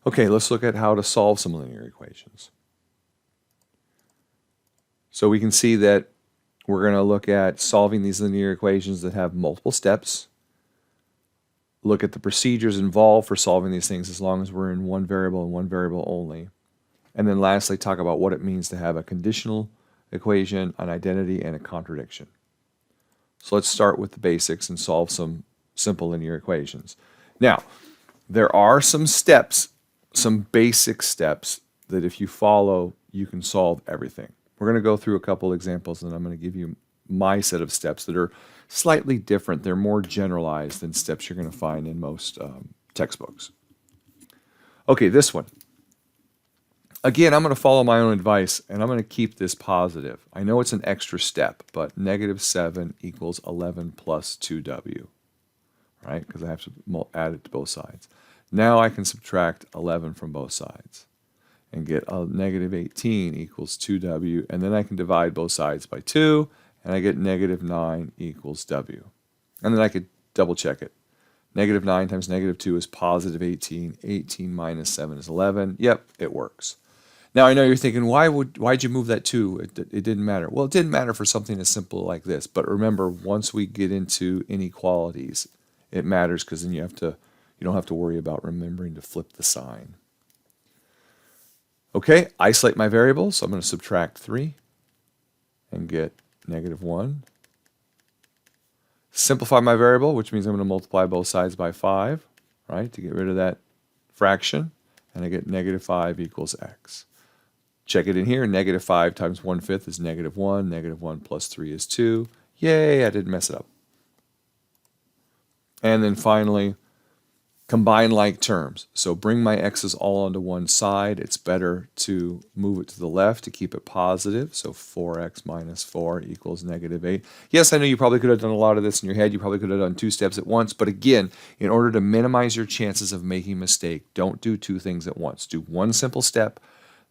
Okay, let's look at how to solve some linear equations. So we can see that we're going to look at solving these linear equations that have multiple steps, look at the procedures involved for solving these things as long as we're in one variable and one variable only, and then lastly talk about what it means to have a conditional equation, an identity, and a contradiction. So let's start with the basics and solve some simple linear equations. Now, there are some steps, some basic steps that if you follow, you can solve everything. We're going to go through a couple examples and I'm going to give you my set of steps that are slightly different. They're more generalized than steps you're going to find in most textbooks. Okay, this one. Again, I'm going to follow my own advice and I'm going to keep this positive. I know it's an extra step, but -7 equals 11 plus 2w, right? Because I have to add it to both sides. Now I can subtract 11 from both sides and get a -18 equals 2w, and then I can divide both sides by 2, and I get -9 equals w. And then I could double check it. -9 times -2 is positive 18. 18 minus 7 is 11. Yep, it works. Now I know you're thinking, why'd you move that 2? It didn't matter. Well, it didn't matter for something as simple like this. But remember, once we get into inequalities, it matters because then you don't have to worry about remembering to flip the sign. Okay, isolate my variables. So I'm going to subtract 3 and get -1. Simplify my variable, which means I'm going to multiply both sides by 5, right, to get rid of that fraction. And I get -5 equals x. Check it in here. -5 times 1/5 is -1. -1 plus 3 is 2. Yay, I didn't mess it up. And then finally, combine like terms. So bring my x's all onto one side. It's better to move it to the left to keep it positive. So 4x minus 4 equals -8. Yes, I know you probably could have done a lot of this in your head. You probably could have done 2 steps at once. But again, in order to minimize your chances of making a mistake, don't do 2 things at once. Do one simple step,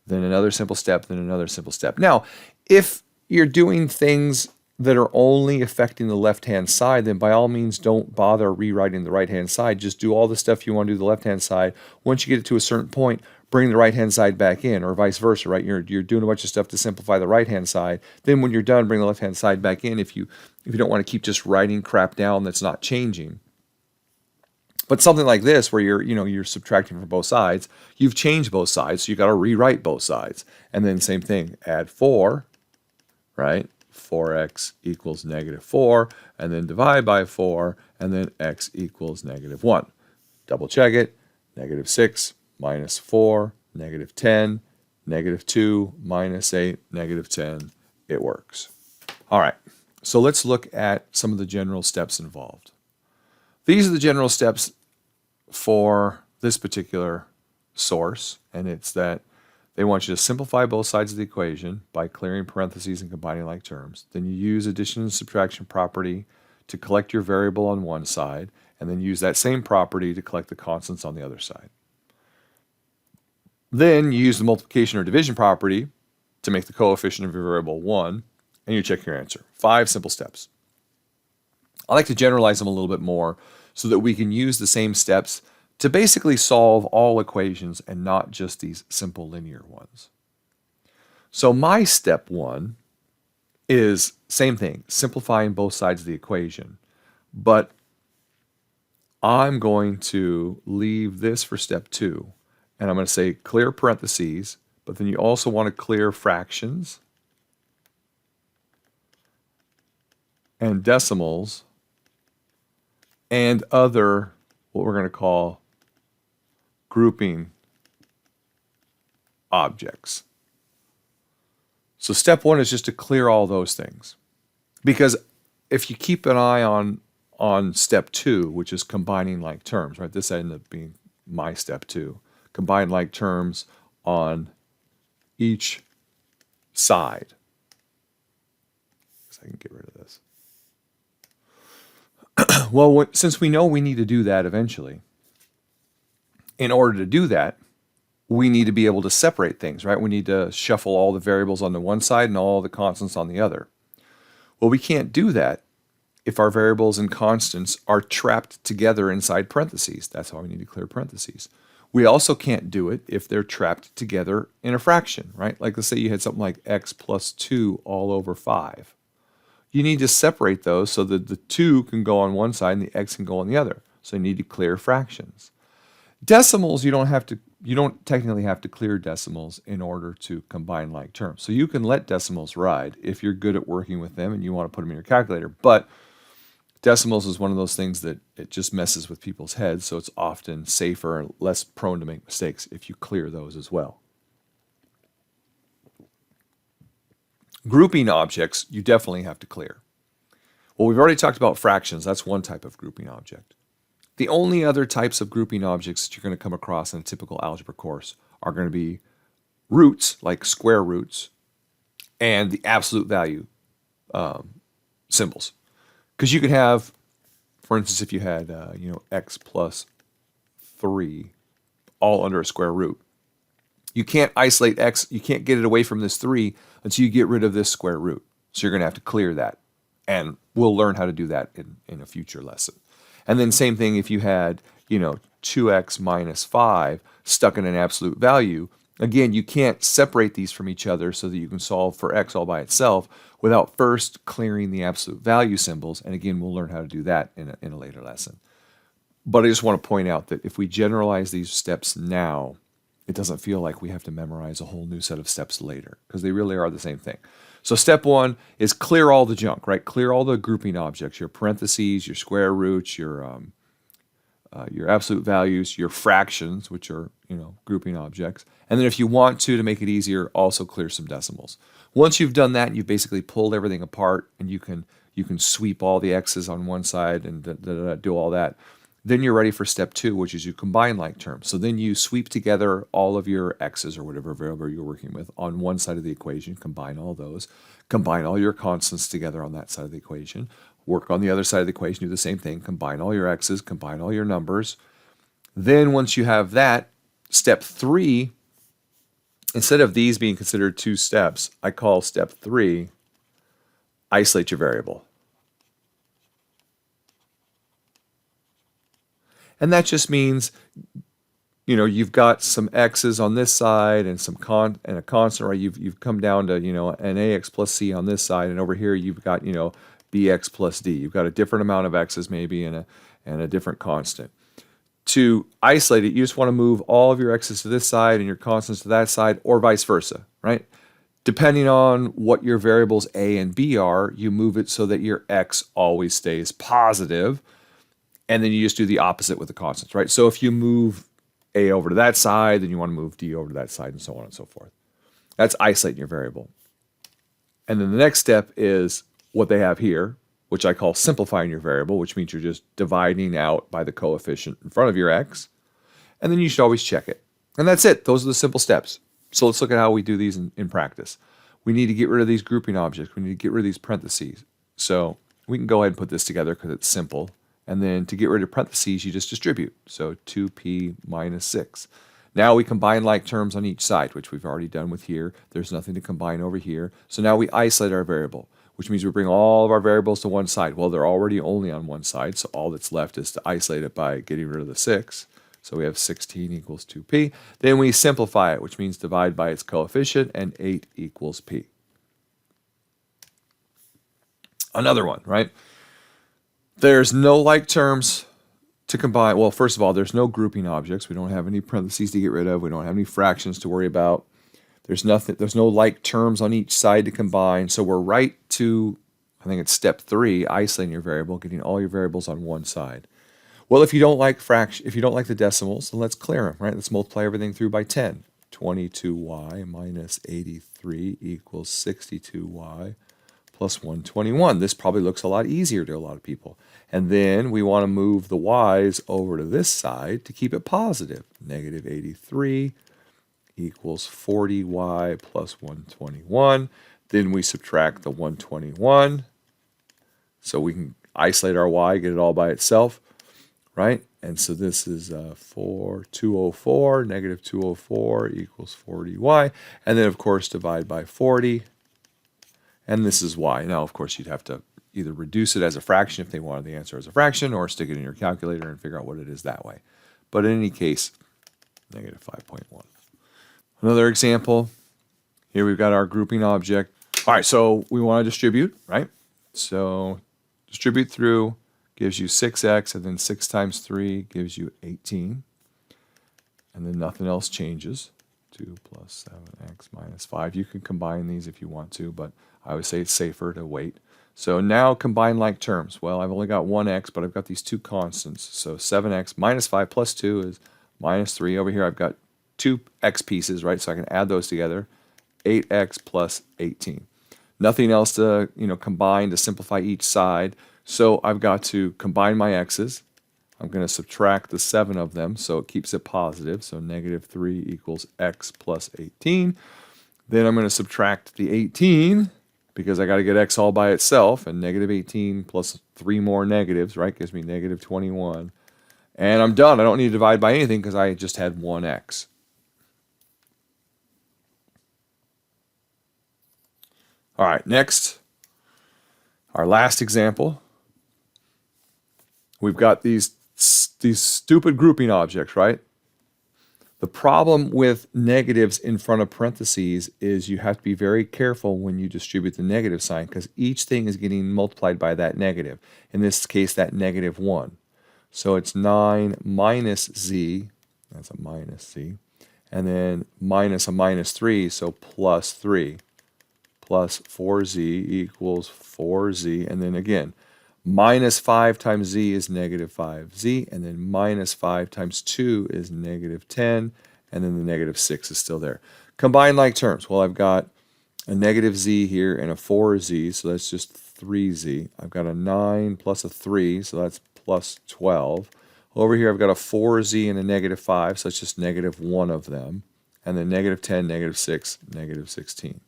then another simple step, then another simple step. Now, if you're doing things that are only affecting the left-hand side, then by all means don't bother rewriting the right-hand side. Just do all the stuff you want to do the left-hand side. Once you get it to a certain point, bring the right-hand side back in, or vice versa, right? You're doing a bunch of stuff to simplify the right-hand side. Then when you're done, bring the left-hand side back in if you don't want to keep just writing crap down that's not changing. But something like this, where you're subtracting from both sides, you've changed both sides, so you got to rewrite both sides. And then same thing, add 4, right? 4x equals -4, and then divide by 4, and then x equals -1. Double check it. -6 minus 4, -10, -2 minus 8, -10. It works. All right, so let's look at some of the general steps involved. These are the general steps for this particular source, and it's that they want you to simplify both sides of the equation by clearing parentheses and combining like terms. Then you use addition and subtraction property to collect your variable on one side, and then use that same property to collect the constants on the other side. Then you use the multiplication or division property to make the coefficient of your variable 1, and you check your answer. 5 simple steps. I like to generalize them a little bit more so that we can use the same steps to basically solve all equations and not just these simple linear ones. So my step 1 is same thing, simplifying both sides of the equation. But I'm going to leave this for step 2. And I'm going to say clear parentheses, but then you also want to clear fractions and decimals and other, what we're going to call grouping objects. So step 1 is just to clear all those things. Because if you keep an eye on step 2, which is combining like terms, right? This ended up being my step 2. Combine like terms on each side. So I can get rid of this. Well, since we know we need to do that eventually, in order to do that, we need to be able to separate things, right? We need to shuffle all the variables on the one side and all the constants on the other. Well, we can't do that if our variables and constants are trapped together inside parentheses. That's why we need to clear parentheses. We also can't do it if they're trapped together in a fraction, right? Like let's say you had something like x plus 2 all over 5. You need to separate those so that the 2 can go on one side and the x can go on the other. So you need to clear fractions. Decimals, you don't technically have to clear decimals in order to combine like terms. So you can let decimals ride if you're good at working with them and you want to put them in your calculator. But decimals is one of those things that it just messes with people's heads, so it's often safer and less prone to make mistakes if you clear those as well. Grouping objects, you definitely have to clear. Well, we've already talked about fractions. That's one type of grouping object. The only other types of grouping objects that you're going to come across in a typical algebra course are going to be roots, like square roots, and the absolute value symbols. Because you could have, for instance, if you had x plus 3 all under a square root, you can't isolate x, you can't get it away from this 3 until you get rid of this square root. So you're going to have to clear that. And we'll learn how to do that in a future lesson. And then same thing if you had, 2x minus 5 stuck in an absolute value. Again, you can't separate these from each other so that you can solve for x all by itself without first clearing the absolute value symbols. And again, we'll learn how to do that in a later lesson. But I just want to point out that if we generalize these steps now, it doesn't feel like we have to memorize a whole new set of steps later, because they really are the same thing. So step 1 is clear all the junk, right? Clear all the grouping objects, your parentheses, your square roots, your absolute values, your fractions, which are, grouping objects. And then if you want to make it easier, also clear some decimals. Once you've done that, you've basically pulled everything apart, and you can sweep all the x's on one side and do all that. Then you're ready for step 2, which is you combine like terms. So then you sweep together all of your x's or whatever variable you're working with on one side of the equation, combine all those, combine all your constants together on that side of the equation, work on the other side of the equation, do the same thing, combine all your x's, combine all your numbers. Then once you have that, step 3, instead of these being considered 2 steps, I call step 3 isolate your variable. And that just means, you've got some x's on this side and and a constant, right? You've come down to, an ax plus c on this side, and over here you've got, bx plus d. You've got a different amount of x's maybe and a different constant. To isolate it, you just want to move all of your x's to this side and your constants to that side, or vice versa, right? Depending on what your variables a and b are, you move it so that your x always stays positive. And then you just do the opposite with the constants, right? So if you move a over to that side, then you want to move d over to that side, and so on and so forth. That's isolating your variable. And then the next step is what they have here, which I call simplifying your variable, which means you're just dividing out by the coefficient in front of your x. And then you should always check it. And that's it. Those are the simple steps. So let's look at how we do these in practice. We need to get rid of these grouping objects. We need to get rid of these parentheses. So we can go ahead and put this together because it's simple. And then to get rid of parentheses, you just distribute. So 2p minus 6. Now we combine like terms on each side, which we've already done with here. There's nothing to combine over here. So now we isolate our variable, which means we bring all of our variables to one side. Well, they're already only on one side, so all that's left is to isolate it by getting rid of the 6. So we have 16 equals 2p. Then we simplify it, which means divide by its coefficient, and 8 equals p. Another one, right? There's no like terms to combine. Well, first of all, there's no grouping objects. We don't have any parentheses to get rid of. We don't have any fractions to worry about. There's no like terms on each side to combine. So we're right to, I think it's step 3, isolating your variable, getting all your variables on one side. Well, if you don't like the decimals, then let's clear them, right? Let's multiply everything through by 10. 22y minus 83 equals 62y plus 121. This probably looks a lot easier to a lot of people. And then we want to move the y's over to this side to keep it positive. Negative 83 equals 40y plus 121. Then we subtract the 121. So we can isolate our y, get it all by itself, right? And so this is 204, negative 204 equals 40y. And then, of course, divide by 40. And this is y. Now, of course, you'd have to either reduce it as a fraction if they wanted the answer as a fraction, or stick it in your calculator and figure out what it is that way. But in any case, negative 5.1. Another example. Here we've got our grouping object. All right, so we want to distribute, right? So distribute through gives you 6x, and then 6 times 3 gives you 18. And then nothing else changes. 2 plus 7x minus 5. You can combine these if you want to, but I would say it's safer to wait. So now combine like terms. Well, I've only got 1x, but I've got these two constants. So 7x minus 5 plus 2 is minus 3. Over here I've got two x pieces, right? So I can add those together. 8x plus 18. Nothing else to combine to simplify each side. So I've got to combine my x's. I'm going to subtract the 7 of them, so it keeps it positive. So negative 3 equals x plus 18. Then I'm going to subtract the 18 because I got to get x all by itself, and negative 18 plus 3 more negatives, right, gives me negative 21. And I'm done. I don't need to divide by anything because I just had 1x. All right, next, our last example. We've got these stupid grouping objects, right? The problem with negatives in front of parentheses is you have to be very careful when you distribute the negative sign because each thing is getting multiplied by that negative. In this case, that negative 1. So it's 9 minus z, that's a minus z, and then minus a minus 3, so plus 3, plus 4z equals 4z, and then again, minus 5 times z is negative 5z, and then minus 5 times 2 is negative 10, and then the negative 6 is still there. Combine like terms. Well, I've got a negative z here and a 4z, so that's just 3z. I've got a 9 plus a 3, so that's plus 12. Over here I've got a 4z and a negative 5, so it's just negative 1 of them. And then negative 10, negative 6, negative 16.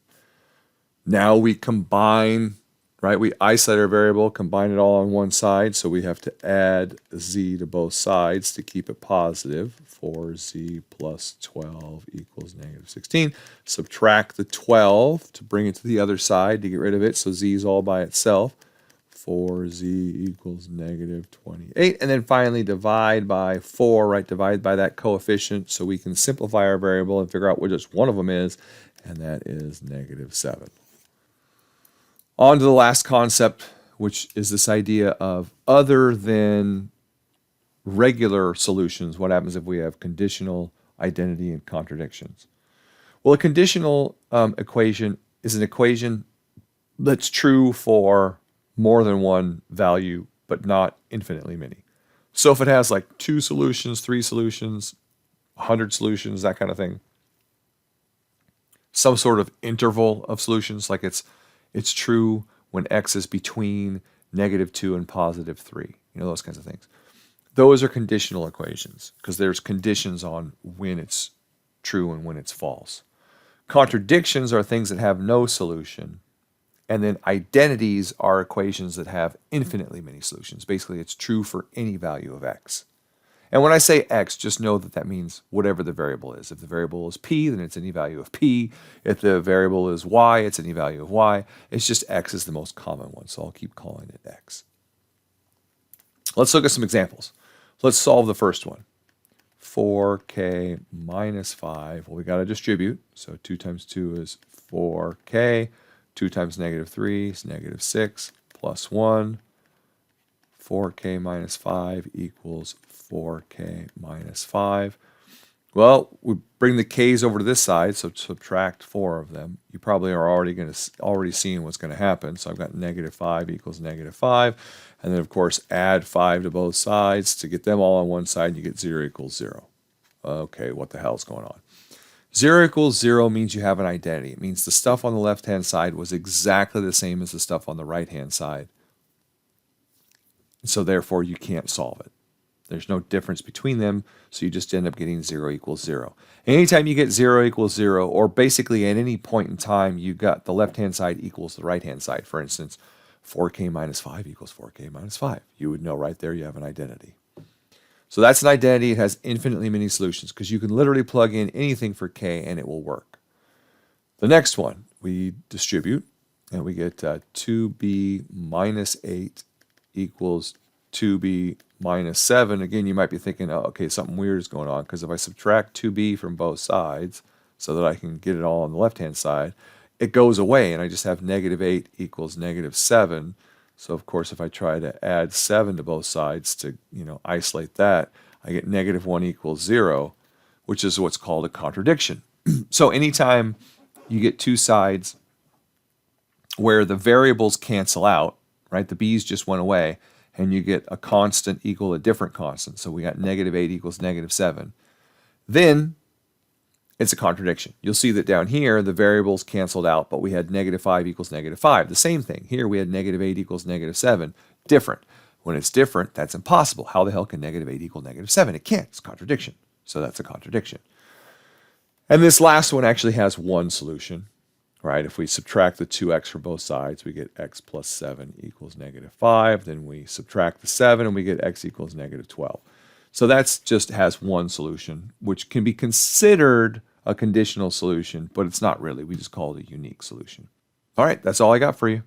Now we combine, right? We isolate our variable, combine it all on one side, so we have to add z to both sides to keep it positive. 4z plus 12 equals negative 16. Subtract the 12 to bring it to the other side to get rid of it, so z is all by itself. 4z equals negative 28. And then finally divide by 4, right? Divide by that coefficient so we can simplify our variable and figure out what just one of them is, and that is negative 7. On to the last concept, which is this idea of other than regular solutions. What happens if we have conditional, identity, and contradictions? Well, a conditional equation is an equation that's true for more than one value, but not infinitely many. So if it has like 2 solutions, 3 solutions, 100 solutions, that kind of thing, some sort of interval of solutions, like it's true when x is between negative 2 and positive 3, those kinds of things. Those are conditional equations because there's conditions on when it's true and when it's false. Contradictions are things that have no solution. And then identities are equations that have infinitely many solutions. Basically, it's true for any value of x. And when I say x, just know that that means whatever the variable is. If the variable is p, then it's any value of p. If the variable is y, it's any value of y. It's just x is the most common one, so I'll keep calling it x. Let's look at some examples. Let's solve the first one. 4k minus 5. Well, we got to distribute. So 2 times 2 is 4k. 2 times negative 3 is negative 6 plus 1. 4k minus 5 equals 4k minus 5. Well, we bring the k's over to this side, so subtract 4 of them. You probably are already seeing what's going to happen. So I've got negative 5 equals negative 5. And then, of course, add 5 to both sides. To get them all on one side, you get 0 equals 0. Okay, what the hell's going on? 0 equals 0 means you have an identity. It means the stuff on the left-hand side was exactly the same as the stuff on the right-hand side. So therefore, you can't solve it. There's no difference between them, so you just end up getting 0 equals 0. Anytime you get 0 equals 0, or basically at any point in time, you got the left-hand side equals the right-hand side. For instance, 4k minus 5 equals 4k minus 5. You would know right there you have an identity. So that's an identity. It has infinitely many solutions because you can literally plug in anything for k and it will work. The next one, we distribute, and we get 2b minus 8 equals 2b minus 7, again, you might be thinking, oh, okay, something weird is going on, because if I subtract 2b from both sides so that I can get it all on the left-hand side, it goes away, and I just have negative 8 equals negative 7. So, of course, if I try to add 7 to both sides to, isolate that, I get negative 1 equals 0, which is what's called a contradiction. So anytime you get two sides where the variables cancel out, right, the b's just went away, and you get a constant equal a different constant, so we got negative 8 equals negative 7, then it's a contradiction. You'll see that down here, the variables canceled out, but we had negative 5 equals negative 5. The same thing. Here we had negative 8 equals negative 7. Different. When it's different, that's impossible. How the hell can negative 8 equal negative 7? It can't. It's a contradiction. So that's a contradiction. And this last one actually has one solution, right? If we subtract the 2x from both sides, we get x plus 7 equals negative 5. Then we subtract the 7 and we get x equals negative 12. So that's just has one solution, which can be considered a conditional solution, but it's not really. We just call it a unique solution. All right, that's all I got for you.